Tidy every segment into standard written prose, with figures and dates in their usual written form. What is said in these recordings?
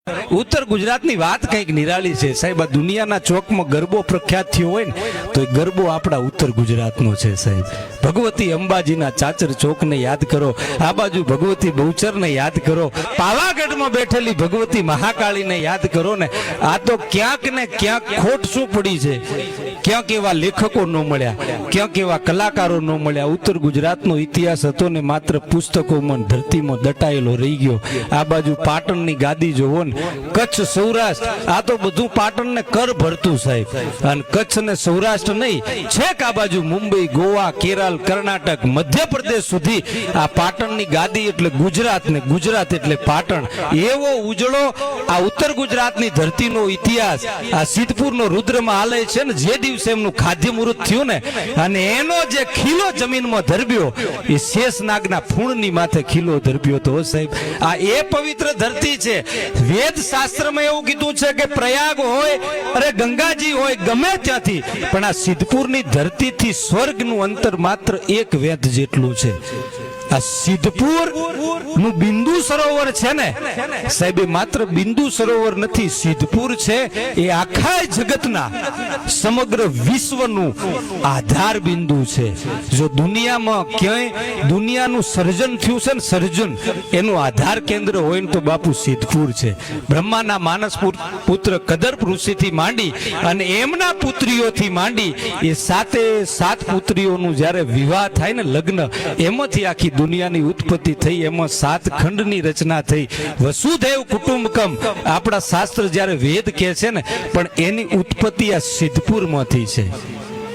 ઉત્તર ગુજરાતની વાત કંઈક નિરાળી છે સાહેબ। આ દુનિયાના ચોકમાં ગરબો પ્રખ્યાત થયો હોય ને તો એ ગરબો આપણા ઉત્તર ગુજરાતનો છે સાહેબ। ભગવતી અંબાજીના ચાચર ચોકને યાદ કરો, આ બાજુ ભગવતી બહુચરને યાદ કરો, પાવાગઢમાં બેઠેલી ભગવતી મહાકાળીને યાદ કરો ને। આ તો ક્યાંક ને ક્યાંક ખોટ શું પડી છે, ક્યાંક એવા લેખકો ન મળ્યા, ક્યાંક એવા કલાકારો ન મળ્યા। ઉત્તર ગુજરાતનો ઇતિહાસ હતો ને માત્ર પુસ્તકોમાં ધરતીમાં દટાયેલો રહી ગયો। આ બાજુ પાટણની ગાદી જોવો ને, કચ્છ સૌરાષ્ટ્ર, આ તો બધું પાટણને કર ભરતું સાહેબ। અને કચ્છ ને સૌરાષ્ટ્ર નહીં, છેક આ બાજુ મુંબઈ, ગોવા, કેરળ, કર્ણાટક, મધ્યપ્રદેશ સુધી આ પાટણની ગાદી એટલે ગુજરાત ને ગુજરાત એટલે પાટણ। એવો ઉજળો આ ઉત્તર ગુજરાતની ધરતીનો ઇતિહાસ આ સિદ્ધપુરનો રુદ્રમાં આલય છે ને, જે દિવસે એમનું ખાદ્ય મુહૂર્ત થયું ને અને એનો જે ખીલો જમીનમાં ધરબ્યો એ શેષનાગના ફૂણની માથે ખીલો ધરબ્યો તો સાહેબ। આ એ પવિત્ર ધરતી છે। વેદ શાસ્ત્રમાં એવું કીધું છે કે પ્રયાગ હોય અરે ગંગાજી હોય ગમે ત્યાંથી, પણ આ સિદ્ધપુરની ધરતીથી સ્વર્ગનું અંતર માત્ર એક વેદ જેટલું છે। આ સિદ્ધપુર નું બિંદુ સરોવર છે ને સાહેબ, એ માત્ર બિંદુ સરોવર નથી, સિદ્ધપુર છે એ આખા જગતના સમગ્ર વિશ્વનું આધાર બિંદુ છે। જો દુનિયામાં ક્યાંય દુનિયાનું સર્જન થયું છે ને, સર્જન એનું આધાર કેન્દ્ર હોય ને તો બાપુ સિદ્ધપુર છે। બ્રહ્માના માનસ પુત્ર કદર્પ ઋષિથી માંડી અને એમના પુત્રીઓથી માંડી એ સાત પુત્રીઓનું જ્યારે વિવાહ થાય ને, લગ્ન, એમાંથી આખી દુનિયાની ઉત્પત્તિ થઈ, એમાં 7 ખંડની રચના થઈ। વસુધૈવ કુટુંબકમ આપણા શાસ્ત્ર જ્યારે વેદ કહે છે ને, પણ એની ઉત્પત્તિ આ સિદ્ધપુરમાંથી છે।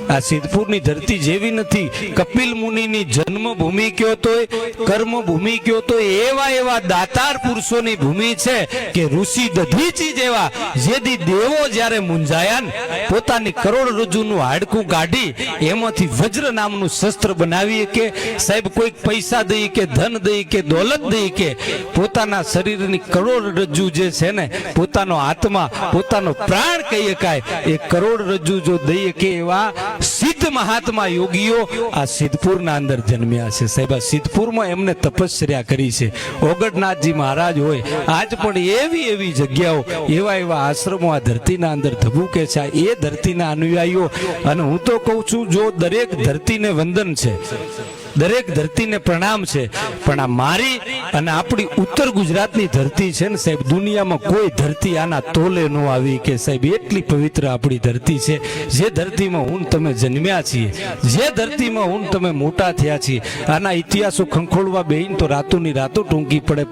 આ સિદ્ધપુરની ધરતી જેવી નથી। કપિલ મુનિની જન્મભૂમિ કયો તોય, કર્મભૂમિ કયો તો એવા દાતાર પુરુષોની ભૂમિ છે કે ઋષિ દધીચી જેવા જેદી દેવો જ્યારે મુંજાયા ને, પોતાની કરોડરજ્જુનું હાડકું કાઢી એમાંથી વજ્ર નામનું શસ્ત્ર બનાવી કે સાહેબ, કોઈક પૈસા દઈ કે ધન દઈ કે દોલત દઈ કે પોતાના શરીરની કરોડરજ્જુ જે છે ને, પોતાનો આત્મા, પોતાનો પ્રાણ કહી શકાય, એ કરોડરજ્જુ જો દઈએ કે એવા સિદ્ધ મહાત્મા યોગીઓ આ સિદ્ધપુરના અંદર જન્મ્યા છે સાહેબ। આ સિદ્ધપુરમાં એમને તપસ્યા કરી છે। ઓગણનાથજી મહારાજ હોય, આજ પણ એવી જગ્યાઓ, એવા આશ્રમો આ ધરતીના અંદર ધબૂકે છે। એ ધરતીના અનુયાયીઓ, અને હું તો કહું છું, જો દરેક ધરતીને વંદન છે, દરેક ધરતીને પ્રણામ છે, પણ આ મારી અને આપણી ઉત્તર ગુજરાતની ધરતી છે ને સાહેબ, દુનિયામાં કોઈ ધરતી આના તોલે ન આવી કે સાહેબ, એટલી પવિત્ર આપણી ધરતી છે। જે ધરતીમાં હું તમે જન્મ્યા છીએ, જે ધરતીમાં હું તમે મોટા થયા છીએ, આના ઇતિહાસો ખંખોળવા બેહીન તો રાતોની રાતો ટૂંકી પડે।